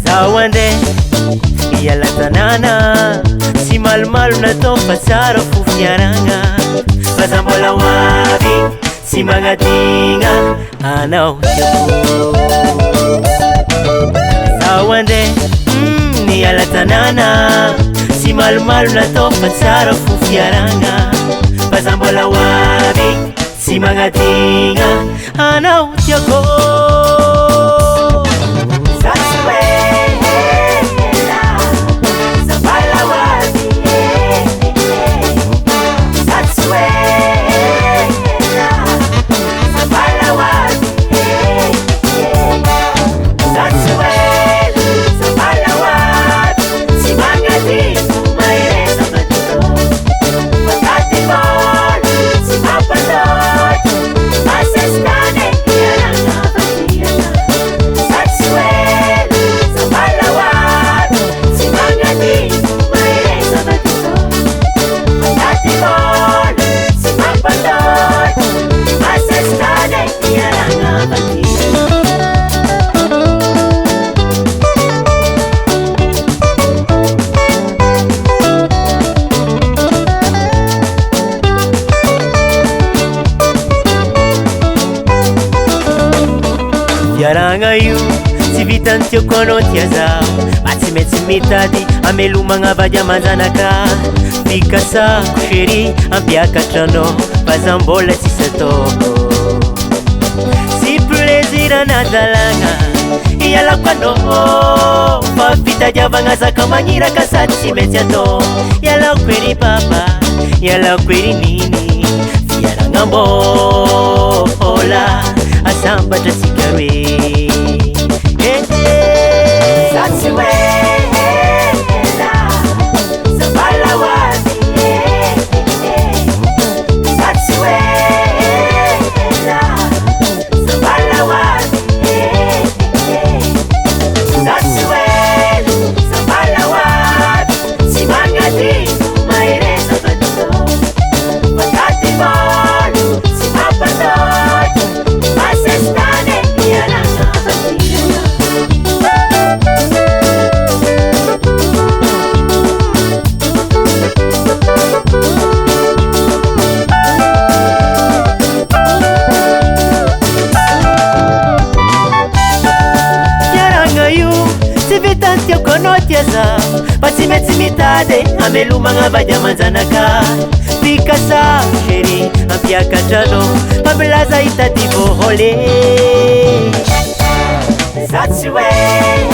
Zawande yala tanana si malmalu natao fa tsara fo fiaragna fazambola hoavy sy magnadigna anao tiako Zawande yala tanana si malmalu natao fa tsara fo fiaragna fazambola hoavy sy magnadigna anao tiako Fiaragna io tsy vitany tiako anao tia zaho mba tsy maintsy mitady amelomagna vady amanjanaka fikasako chéri ampiakatra anao fazambola tsisy ataoko sy plaisir anadalagna ialako anao fa fitadiavagna zaka magniraka sady tsy maintsy atao ialako ery papa ialako ery niny fiaragna mbola asambatra sika roe Satsy wela Zabala wazi Satsy wela Zabala wazi Satsy wela Zabala wazi Simangati maireza bato Wakati bolu Simapatoto Masestane Yaranga batira Tiako anao tia zaho fa tsy maintsy mitady amelomagna vady amanjanaka fikasako chéri ampiakatra anao mpampilaza hitady vohôle Satsy hoe